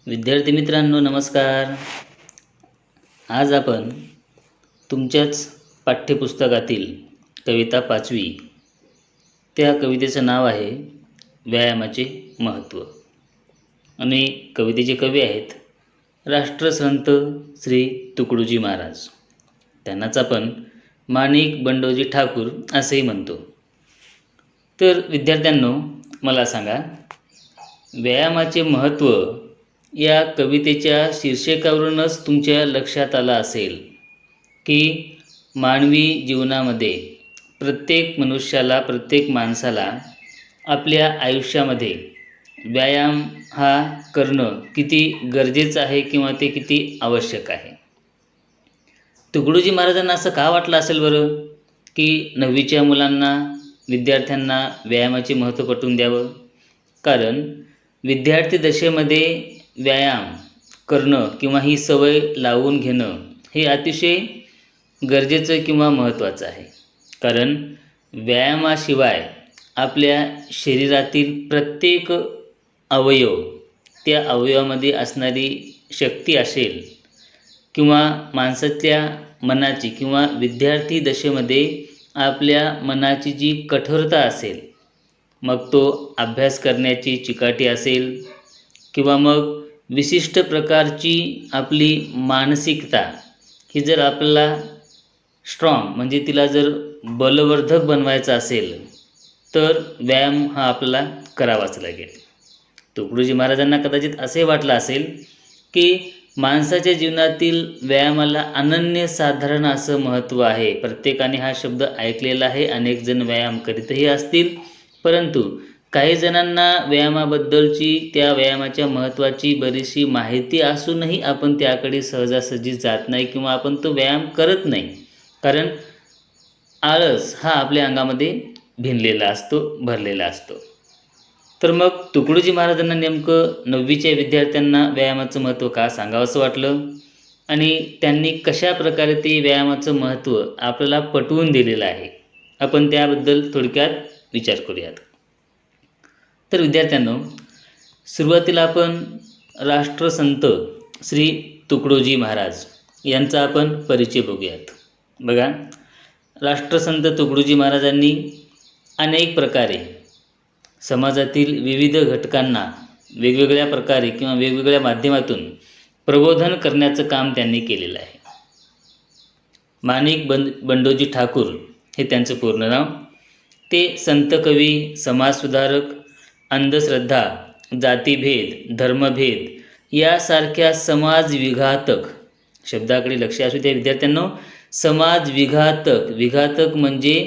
विद्यार्थी मित्रांनो नमस्कार. आज आपण तुमच्याच पाठ्यपुस्तकातील कविता 5वी त्या कवितेचं नाव आहे व्यायामाचे महत्त्व आणि कवितेचे कवी आहेत राष्ट्रसंत श्री तुकडोजी महाराज. त्यांनाच आपण माणिक बंडोजी ठाकूर असेही म्हणतो. तर विद्यार्थ्यांनो मला सांगा, व्यायामाचे महत्त्व या कवितेच्या शीर्षकावरूनच तुमच्या लक्षात आलं असेल की मानवी जीवनामध्ये प्रत्येक मनुष्याला, प्रत्येक माणसाला आपल्या आयुष्यामध्ये व्यायाम हा करणं किती गरजेचं आहे किंवा ते किती आवश्यक आहे. तुकडोजी महाराजांना असं का वाटलं असेल बरं की 9वीच्या मुलांना, विद्यार्थ्यांना व्यायामाचे महत्त्व पटवून द्यावं? कारण विद्यार्थी दशेमध्ये व्यायाम करणं किंवा ही सवय लावून घेणं हे अतिशय गरजेचं किंवा महत्त्वाचं आहे. कारण व्यायामाशिवाय आपल्या शरीरातील प्रत्येक अवयव, त्या अवयवामध्ये असणारी शक्ती असेल किंवा माणसाच्या मनाची किंवा विद्यार्थी दशेमध्ये आपल्या मनाची जी कठोरता असेल, मग तो अभ्यास करण्याची चिकाटी असेल किंवा मग विशिष्ट प्रकारची आपली मानसिकता ही जर आपल्याला स्ट्रॉंग म्हणजे तिला जर बलवर्धक बनवायचा असेल तर व्यायाम हा आपल्याला करावाच लागेल. तुकडोजी महाराजांना कदाचित असे वाटलं असेल की माणसाच्या जीवनातील व्यायामाला अनन्यसाधारण असं महत्त्व आहे. प्रत्येकाने हा शब्द ऐकलेला आहे, अनेक जण व्यायाम करीतही असतील, परंतु काही जणांना व्यायामाबद्दलची, त्या व्यायामाच्या महत्त्वाची बरीचशी माहिती असूनही आपण त्याकडे सहजासहजी जात नाही किंवा आपण तो व्यायाम करत नाही. कारण आळस हा आपल्या अंगामध्ये भिनलेला असतो, भरलेला असतो. तर मग तुकडोजी महाराजांना नेमकं 9वीच्या विद्यार्थ्यांना व्यायामाचं महत्त्व का सांगावंसं वाटलं आणि त्यांनी कशा प्रकारे ते व्यायामाचं महत्त्व आपल्याला पटवून दिलेलं आहे, आपण त्याबद्दल थोडक्यात विचार करूयात. तर विद्यार्थ्यांनो, सुरुवातीला आपण राष्ट्रसंत श्री तुकडोजी महाराज यांचा आपण परिचय बघूयात. बघा, राष्ट्रसंत तुकडोजी महाराजांनी अनेक प्रकारे समाजातील विविध घटकांना वेगवेगळ्या प्रकारे किंवा वेगवेगळ्या माध्यमातून प्रबोधन करण्याचं काम त्यांनी केलेलं आहे. माणिक बंडोजी ठाकूर हे त्यांचं पूर्ण नाव. ते संत कवी, समाजसुधारक, अंधश्रद्धा, जातीभेद, धर्मभेद यासारख्या समाजविघातक शब्दाकडे लक्ष असू द्या विद्यार्थ्यांनो. विघातक म्हणजे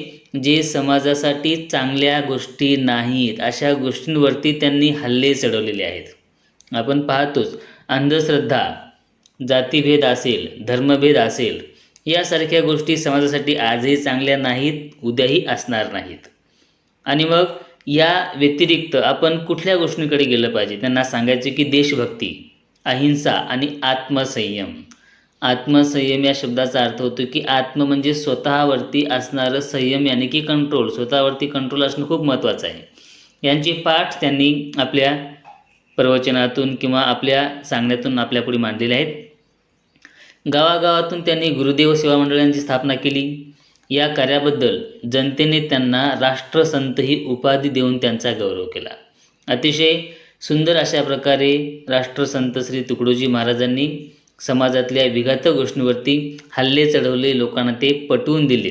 जे समाजासाठी चांगल्या गोष्टी नाहीत अशा गोष्टींवरती त्यांनी हल्ले चढवलेले आहेत. आपण पाहतोच, अंधश्रद्धा, जातीभेद असेल, धर्मभेद असेल, यासारख्या गोष्टी समाजासाठी आजही चांगल्या नाहीत, उद्याही असणार नाहीत. आणि मग या व्यतिरिक्त आपण कुठल्या गोष्टींकडे गेलं पाहिजे? त्यांना सांगायचे की देशभक्ती, अहिंसा आणि आत्मसंयम. आत्मसंयम या शब्दाचा अर्थ होतो की आत्म म्हणजे स्वतःवरती असणारं संयम, यानी की कंट्रोल. स्वतःवरती कंट्रोल असणं खूप महत्त्वाचं आहे. यांची पाठ त्यांनी आपल्या प्रवचनातून किंवा आपल्या सांगण्यातून आपल्यापुढे मांडलेले आहेत. गावागावातून त्यांनी गुरुदेव सेवा मंडळांची स्थापना केली. या कार्याबद्दल जनतेने त्यांना राष्ट्रसंत ही उपाधी देऊन त्यांचा गौरव केला. अतिशय सुंदर अशा प्रकारे राष्ट्रसंत श्री तुकडोजी महाराजांनी समाजातल्या विघातक गोष्टींवरती हल्ले चढवले, लोकांना ते पटवून दिले.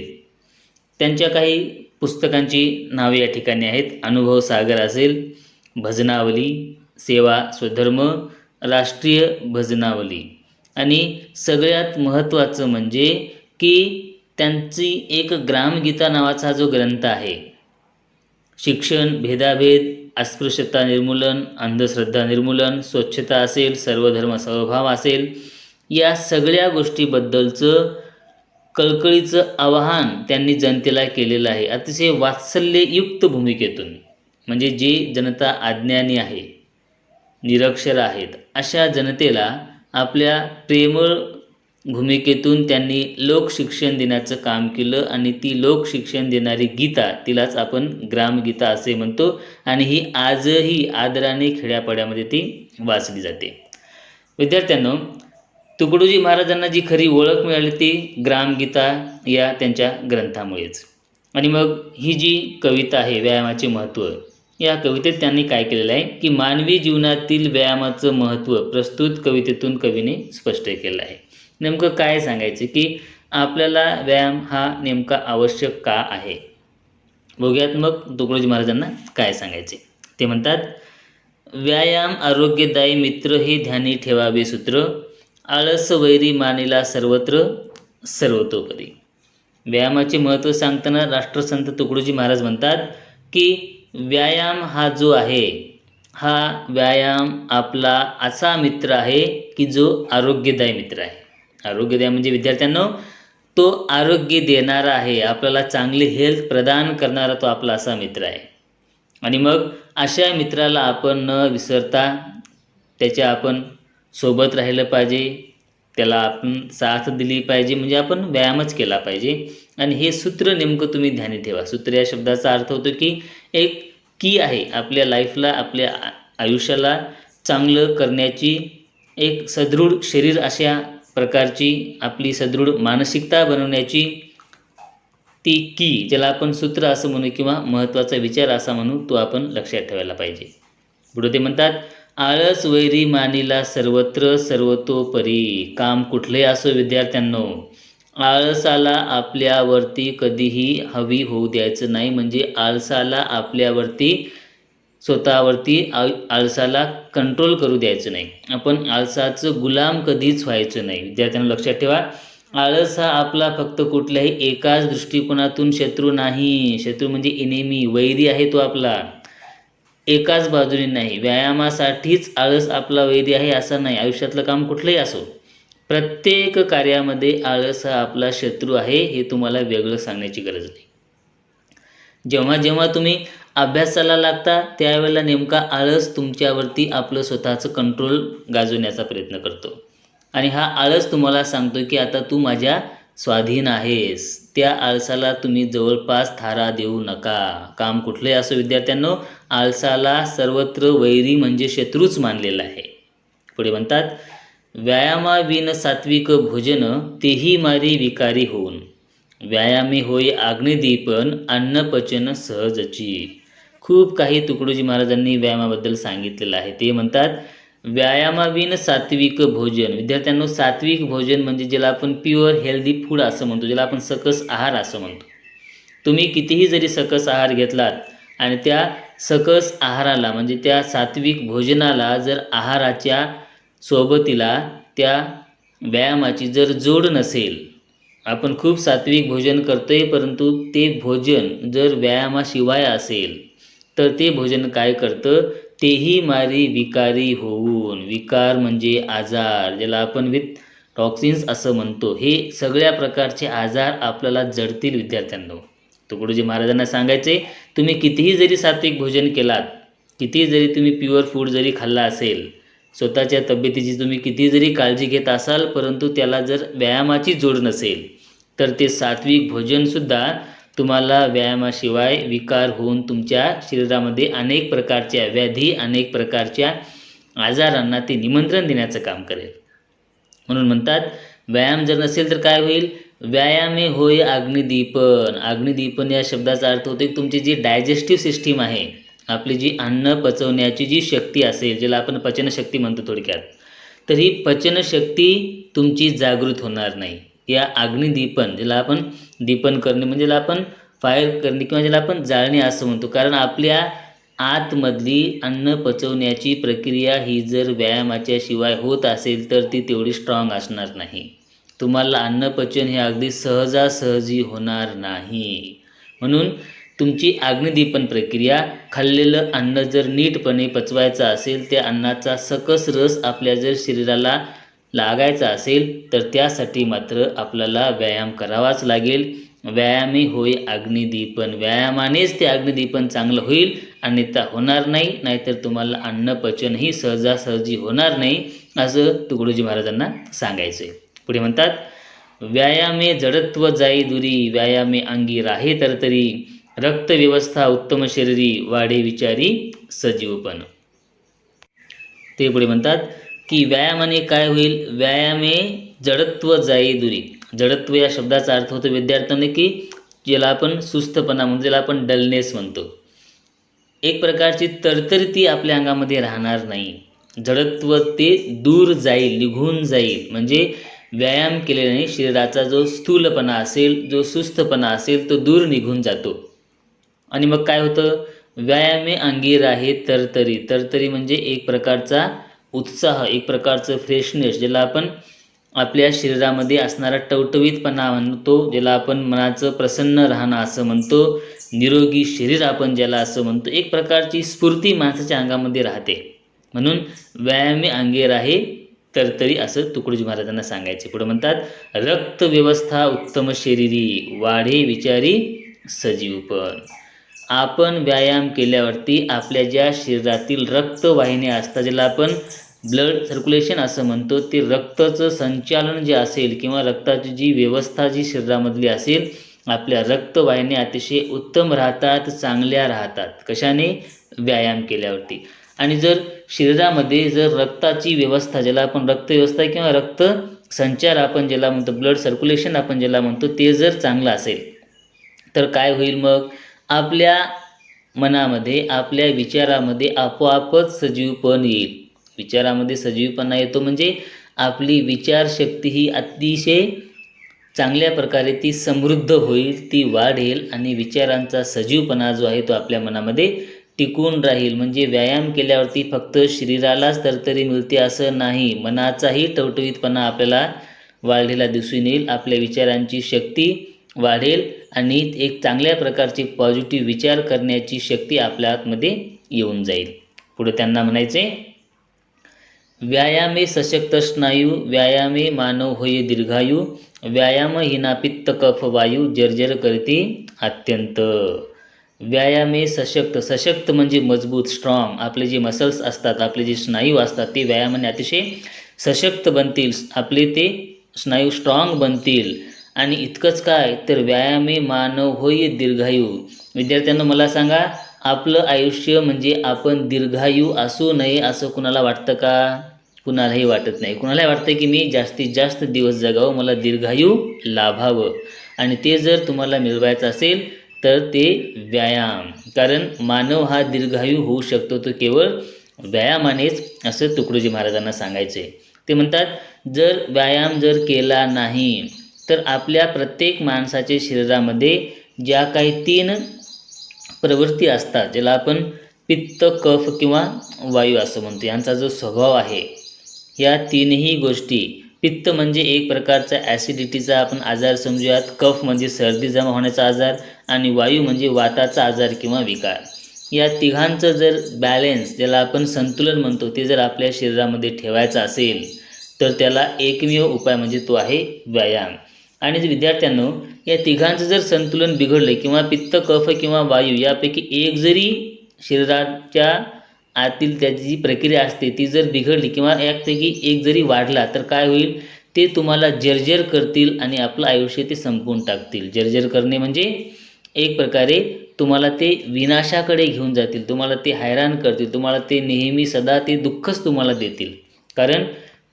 त्यांच्या काही पुस्तकांची नावे या ठिकाणी आहेत. अनुभव सागर असेल, भजनावली, सेवा स्वधर्म, राष्ट्रीय भजनावली आणि सगळ्यात महत्त्वाचं म्हणजे की त्यांची एक ग्रामगीता नावाचा जो ग्रंथ आहे, शिक्षण, भेदाभेद, अस्पृश्यता निर्मूलन, अंधश्रद्धा निर्मूलन, स्वच्छता असेल, सर्वधर्म समभाव असेल, या सगळ्या गोष्टीबद्दलचं कळकळीचं आवाहन त्यांनी जनतेला केलेलं आहे. अतिशय वात्सल्ययुक्त भूमिकेतून, म्हणजे जे जनता अज्ञानी आहे, निरक्षर आहेत, अशा जनतेला आपल्या प्रेमळ भूमिकेतून त्यांनी लोकशिक्षण देण्याचं काम केलं. आणि ती लोकशिक्षण देणारी गीता, तिलाच आपण ग्रामगीता असे म्हणतो आणि ही आजही आदराने खेड्यापाड्यामध्ये ती वाचली जाते. विद्यार्थ्यांनो, तुकडोजी महाराजांना जी खरी ओळख मिळाली ती ग्रामगीता या त्यांच्या ग्रंथामुळेच. आणि मग ही जी कविता आहे व्यायामाचे महत्त्व, या कवितेत त्यांनी काय केलेलं आहे की मानवी जीवनातील व्यायामाचं महत्त्व प्रस्तुत कवितेतून कवीने स्पष्ट केलं आहे. नेमकं काय सांगायचं की आपल्याला व्यायाम हा नेमका आवश्यक का आहे. बघूयात मग तुकडोजी महाराजांना काय सांगायचे. ते म्हणतात, व्यायाम आरोग्यदायी मित्र हे ध्यानी ठेवावे सूत्र, आळस वैरी मानिला सर्वत्र सर्वतोपरी. व्यायामाचे महत्त्व सांगताना राष्ट्रसंत तुकडोजी महाराज म्हणतात की व्यायाम हा जो आहे, हा व्यायाम आपला असा मित्र आहे की जो आरोग्यदायी मित्र आहे. आरोग्यदायी म्हणजे विद्यार्थ्यांनो, तो आरोग्य देणारा आहे, आपल्याला चांगली हेल्थ प्रदान करणारा तो आपला असा मित्र आहे. आणि मग अशा मित्राला आपण न विसरता त्याच्या आपण सोबत राहिलं पाहिजे, त्याला आपण साथ दिली पाहिजे, म्हणजे आपण व्यायामच केला पाहिजे. आणि हे सूत्र नेमकं तुम्ही ध्यानी ठेवा. सूत्र या शब्दाचा अर्थ होतो की एक की आहे आपल्या लाईफला, आपल्या आयुष्याला चांगलं करण्याची, एक सदृढ शरीर अशा प्रकारची आपली सदृढ मानसिकता बनवण्याची ती की, ज्याला आपण सूत्र असं म्हणू किंवा महत्त्वाचा विचार असा म्हणू, तो आपण लक्षात ठेवायला पाहिजे. पुढे ते म्हणतात, आळस वैरी मानिला सर्वत्र सर्वतोपरी. काम कुठले असो विद्यार्थ्यांनो, आळसाला आपल्यावरती कधीही हवी होऊ द्यायचं नाही. म्हणजे आळसाला आपल्यावरती स्वतःवरती आळसाला कंट्रोल करू द्यायचं नाही. आपण आळसाचं गुलाम कधीच व्हायचं नाही. विद्यार्थ्यांना लक्षात ठेवा, आळस हा आपला फक्त कुठल्याही एकाच दृष्टिकोनातून शत्रू नाही. शत्रू म्हणजे एनिमी, वैरी आहे तो आपला, एकाच बाजूने नाही. व्यायामासाठीच आळस आपला वैरी आहे असं नाही. आयुष्यातलं काम कुठलंही असो, प्रत्येक कार्यामध्ये आळस हा आपला शत्रू आहे, हे तुम्हाला वेगळं सांगण्याची गरज नाही. जेव्हा जेव्हा तुम्ही अभ्यासाला लागता त्यावेळेला नेमका आळस तुमच्यावरती आपलं स्वतःचं कंट्रोल गाजवण्याचा प्रयत्न करतो. आणि हा आळस तुम्हाला सांगतो की आता तू माझ्या स्वाधीन आहेस. त्या आळसाला तुम्ही जवळपास थारा देऊ नका. काम कुठलंही असो विद्यार्थ्यांनो, आळसाला सर्वत्र वैरी म्हणजे शत्रूच मानलेला आहे. पुढे म्हणतात, व्यायामाविन सात्विक भोजन, तेही मारी विकारी होऊन. व्यायामे होय अग्निदीपन, अन्नपचन सहजची. खूप काही तुकडोजी महाराजांनी व्यायामाबद्दल सांगितलेलं आहे. ते म्हणतात, व्यायामाविन सात्विक भोजन. विद्यार्थ्यांनो, सात्विक भोजन म्हणजे ज्याला आपण प्युअर हेल्दी फूड असं म्हणतो, ज्याला आपण सकस आहार असं म्हणतो. तुम्ही कितीही जरी सकस आहार घेतलात आणि त्या सकस आहाराला म्हणजे त्या सात्विक भोजनाला जर आहाराच्या सोबतीला त्या व्यायामाची जर जोड नसेल, आपण खूप सात्विक भोजन करतोय परंतु ते भोजन जर व्यायामाशिवाय असेल तर ते भोजन काय करतं, तेही मारी विकारी होऊन. विकार म्हणजे आजार, ज्याला आपण विथ टॉक्सिन्स असं म्हणतो. हे सगळ्या प्रकारचे आजार आपल्याला जडतील. विद्यार्थ्यांनो, तुकडोजी महाराजांना सांगायचे, तुम्ही कितीही जरी सात्विक भोजन केलात, कितीही जरी तुम्ही प्युअर फूड जरी खाल्ला असेल, स्वतःच्या तब्येतीची तुम्ही किती जरी काळजी घेत असाल, परंतु त्याला जर व्यायामाची जोड नसेल तर ते सात्विक भोजनसुद्धा तुम्हाला व्यायामाशिवाय विकार होऊन तुमच्या शरीरामध्ये अनेक प्रकारच्या व्याधी, अनेक प्रकारच्या आजारांना ते निमंत्रण देण्याचं काम करेल. म्हणून म्हणतात, व्यायाम जर नसेल तर काय होईल, व्यायामे होय अग्निदीपन. अग्निदीपन या शब्दाचा अर्थ होतो की तुमची जी डायजेस्टिव्ह सिस्टीम आहे, आपली जी अन्न पचवण्याची जी शक्ती असेल, ज्याला आपण पचनशक्ती म्हणतो थोडक्यात, तर ही पचनशक्ती तुमची जागृत होणार नाही. या अग्निदीपन, ज्याला आपण दीपन करणे म्हणजे ज्याला आपण फायर करणे किंवा ज्याला आपण जाळणे असं म्हणतो, कारण आपल्या आतमधली अन्न पचवण्याची प्रक्रिया ही जर व्यायामाच्या शिवाय होत असेल तर ती तेवढी स्ट्रॉंग असणार नाही. तुम्हाला अन्नपचन हे अगदी सहजासहजी होणार नाही. म्हणून तुमची अग्निदीपन प्रक्रिया, खाल्लेलं अन्न जर नीटपणे पचवायचं असेल, त्या अन्नाचा सकस रस आपल्या जर शरीराला लागायचा असेल तर त्यासाठी मात्र आपल्याला व्यायाम करावाच लागेल. व्यायामे होय अग्निदीपन. व्यायामानेच ते अग्निदीपन चांगलं होईल, अन्यथा होणार नाही. नाहीतर तुम्हाला अन्नपचनही सहजासहजी होणार नाही, असं तुकडोजी महाराजांना सांगायचं आहे. पुढे म्हणतात, व्यायामे जडत्व जाई दुरी, व्यायामे अंगी राहे तरतरी, रक्तव्यवस्था उत्तम शरीरी, वाढे विचारी सजीवपण. ते पुढे म्हणतात, की व्यायामाने काय होईल, व्यायामे जडत्व जाई दुरी. जडत्व या शब्दाचा अर्थ होतो विद्यार्थ्यांनी की ज्याला आपण सुस्तपणा म्हणतो, ज्याला आपण डलनेस म्हणतो, एक प्रकारची तरतरी ती आपल्या अंगामध्ये राहणार नाही. जडत्व ते दूर जाईल, निघून जाईल. म्हणजे व्यायाम केल्याने शरीराचा जो स्थूलपणा असेल, जो सुस्तपणा असेल तो दूर निघून जातो. आणि मग काय होतं, व्यायामे अंगी राहे तरतरी. तरतरी म्हणजे एक प्रकारचा उत्साह, एक प्रकारचं फ्रेशनेस, ज्याला आपण आपल्या शरीरामध्ये असणारा टवटवीतपणा म्हणतो, ज्याला आपण मनाचं प्रसन्न राहणं असं म्हणतो, निरोगी शरीर आपण ज्याला असं म्हणतो, एक प्रकारची स्फूर्ती माणसाच्या अंगामध्ये राहते. म्हणून व्यायामे अंगी राहे तरतरी असं तुकडोजी महाराजांना सांगायचे. पुढे म्हणतात, रक्त व्यवस्था उत्तम शरीरी, वाढे विचारी सजीवपण. आपण व्यायाम केल्यावरती आपल्या ज्या शरीरातील रक्तवाहिन्या असतात, ज्याला आपण ब्लड सर्क्युलेशन असं म्हणतो, ते रक्ताचं संचालन जे असेल किंवा रक्ताची जी व्यवस्था जी शरीरामधली असेल, आपल्या रक्तवाहिन्या अतिशय उत्तम राहतात, चांगल्या राहतात. कशाने, व्यायाम केल्यावरती. आणि जर शरीरामध्ये जर रक्ताची व्यवस्था, ज्याला आपण रक्तव्यवस्था किंवा रक्त संचार आपण ज्याला म्हणतो, ब्लड सर्क्युलेशन आपण ज्याला म्हणतो, ते जर चांगलं असेल तर काय होईल, मग आपल्या मनामध्ये, आपल्या विचारामध्ये आपोआपच सजीवपण येईल. विचारामध्ये सजीवपणा येतो म्हणजे आपली विचारशक्ती ही अतिशय चांगल्या प्रकारे ती समृद्ध होईल, ती वाढेल आणि विचारांचा सजीवपणा जो आहे तो आपल्या मनामध्ये टिकून राहील. म्हणजे व्यायाम केल्यावरती फक्त शरीरालाच तरतरी मिळते असं नाही, मनाचाही टवटवीतपणा आपल्याला वाढलेला दिसून येईल. आपल्या विचारांची शक्ती वाढेल आणि एक चांगल्या प्रकारचे पॉझिटिव्ह विचार करण्याची शक्ती आपल्या आतमध्ये येऊन जाईल. पुढे त्यांना म्हणायचे, व्यायामे सशक्त स्नायू, व्यायामे मानव होय दीर्घायू, व्यायाम हिना पित्त कफ वायू, जर्जर करते अत्यंत. व्यायामे सशक्त, सशक्त म्हणजे मजबूत, स्ट्रॉंग. आपले जे मसल्स असतात, आपले जे स्नायू असतात ते व्यायामाने अतिशय सशक्त बनतील, आपले ते स्नायू स्ट्रॉंग बनतील. आणि इतकंच काय, तर व्यायामे मानव होय दीर्घायू. विद्यार्थ्यांना मला सांगा, आपलं आयुष्य म्हणजे आपण दीर्घायू असू नये असं कुणाला वाटतं का? कुणालाही वाटत नाही. कुणालाही वाटतं की मी जास्तीत जास्त दिवस जगावं, मला दीर्घायू लाभावं. आणि ते जर तुम्हाला मिळवायचं असेल तर ते व्यायाम, कारण मानव हा दीर्घायू होऊ शकतो तो केवळ व्यायामानेच, असं तुकडोजी महाराजांना सांगायचे. ते म्हणतात, जर व्यायाम जर केला नाही तर आपल्या प्रत्येक माणसाच्या शरीरामध्ये ज्या काही 3 प्रवृत्ती असतात, ज्याला आपण पित्त कफ किंवा वायू असं म्हणतो, यांचा जो स्वभाव आहे, या 3ही गोष्टी, पित्त म्हणजे एक प्रकारचा ॲसिडिटीचा आपण आजार समजूयात, कफ म्हणजे सर्दी जमा होण्याचा आजार, आणि वायू म्हणजे वाताचा आजार किंवा विकार. या तिघांचं जर बॅलेन्स, ज्याला आपण संतुलन म्हणतो, ते जर आपल्या शरीरामध्ये ठेवायचं असेल तर त्याला एकमेव उपाय म्हणजे तो आहे व्यायाम. आणि विद्यार्थ्यांनो, या तिघांचं जर संतुलन बिघडले किंवा पित्त कफ किंवा वायू यापैकी एक जरी शरीराच्या आतील त्याची जी प्रक्रिया असते ती जर बिघडली किंवा यापैकी एक जरी वाढला तर काय होईल, ते तुम्हाला जर्जर करतील आणि आपलं आयुष्य ते संपवून टाकतील. जर्जर करणे म्हणजे एक प्रकारे तुम्हाला ते विनाशाकडे घेऊन जातील, तुम्हाला ते हैराण करतील, तुम्हाला ते नेहमी सदा ते दुःखच तुम्हाला देतील, कारण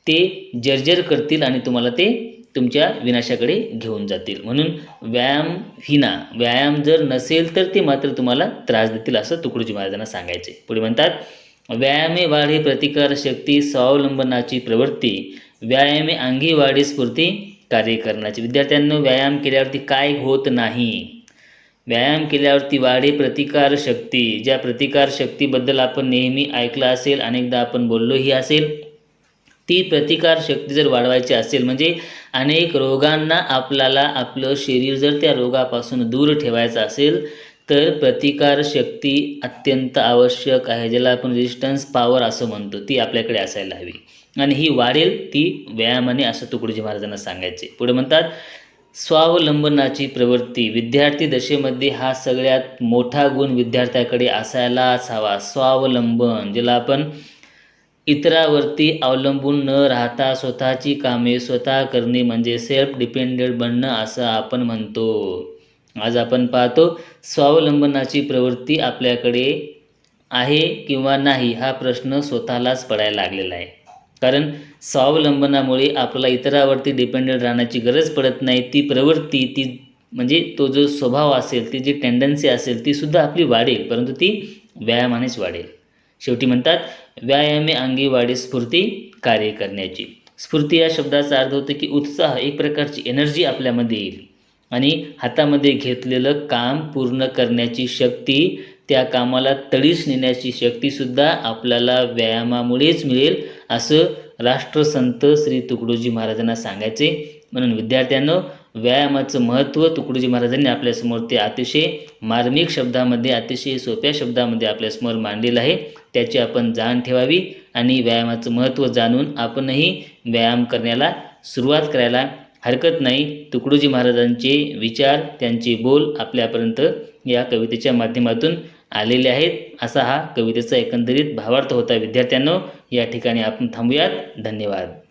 ते जर्जर करतील आणि तुम्हाला ते तुमच्या विनाशाकडे घेऊन जातील. म्हणून व्यायाम जर नसेल तर ते मात्र तुम्हाला त्रास देतील, असं तुकडोजी महाराजांना सांगायचे. पुढे म्हणतात, व्यायामे वाढे प्रतिकार शक्ती, स्वावलंबनाची प्रवृत्ती, व्यायामे अंगी वाढे स्फूर्ती, कार्य करण्याची. विद्यार्थ्यांनो, व्यायाम केल्यावरती काय होत नाही, व्यायाम केल्यावरती वाढे प्रतिकार शक्ती. ज्या प्रतिकार शक्तीबद्दल आपण नेहमी ऐकलं असेल, अनेकदा आपण बोललोही असेल, ती प्रतिकार शक्ती जर वाढवायची असेल म्हणजे अनेक रोगांना आपल्याला आपलं शरीर जर त्या रोगापासून दूर ठेवायचं असेल तर प्रतिकार शक्ती अत्यंत आवश्यक आहे, ज्याला आपण रेजिस्टन्स पॉवर असं म्हणतो, ती आपल्याकडे असायला हवी. आणि ही वाढेल ती व्यायामाने, असं तुकडोजी महाराजांना सांगायचे. पुढे म्हणतात, स्वावलंबनाची प्रवृत्ती. विद्यार्थी दशेमध्ये हा सगळ्यात मोठा गुण विद्यार्थ्याकडे असायलाच हवा, स्वावलंबन, ज्याला आपण इतरावरती अवलंबून न राहता स्वतःची कामे स्वतः करणे म्हणजे सेल्फ डिपेंडेंट बनणं असं आपण म्हणतो. आज आपण पाहतो स्वावलंबनाची प्रवृत्ती आपल्याकडे आहे किंवा नाही हा प्रश्न स्वतःलाच पडायला लागलेला आहे. कारण स्वावलंबनामुळे आपल्याला इतरावरती डिपेंडेंट राहण्याची गरज पडत नाही. ती प्रवृत्ती, ती म्हणजे तो जो स्वभाव असेल, ती जी टेंडन्सी असेल, ती सुद्धा आपली वाढेल, परंतु ती व्यायामानेच वाढेल. शेवटी म्हणतात, व्यायामे अंगी वाढे स्फूर्ती कार्य करण्याची. स्फूर्ती या शब्दाचा अर्थ होतो की उत्साह, एक प्रकारची एनर्जी आपल्यामध्ये येईल आणि हातामध्ये घेतलेलं काम पूर्ण करण्याची शक्ती, त्या कामाला तडीस नेण्याची शक्तीसुद्धा आपल्याला व्यायामामुळेच मिळेल, असं राष्ट्रसंत श्री तुकडोजी महाराजांना सांगायचे. म्हणून विद्यार्थ्यांनो, व्यायामाचं महत्त्व तुकडोजी महाराजांनी आपल्यासमोर ते अतिशय मार्मिक शब्दामध्ये, अतिशय सोप्या शब्दामध्ये आपल्यासमोर मांडलेलं आहे. त्याची आपण जाण ठेवावी आणि व्यायामाचं महत्त्व जाणून आपणही व्यायाम करण्याला सुरुवात करायला हरकत नाही. तुकडोजी महाराजांचे विचार, त्यांचे बोल आपल्यापर्यंत या कवितेच्या माध्यमातून आलेले आहेत. असा हा कवितेचा एकंदरीत भावार्थ होता. विद्यार्थ्यांनो, या ठिकाणी आपण थांबूयात. धन्यवाद.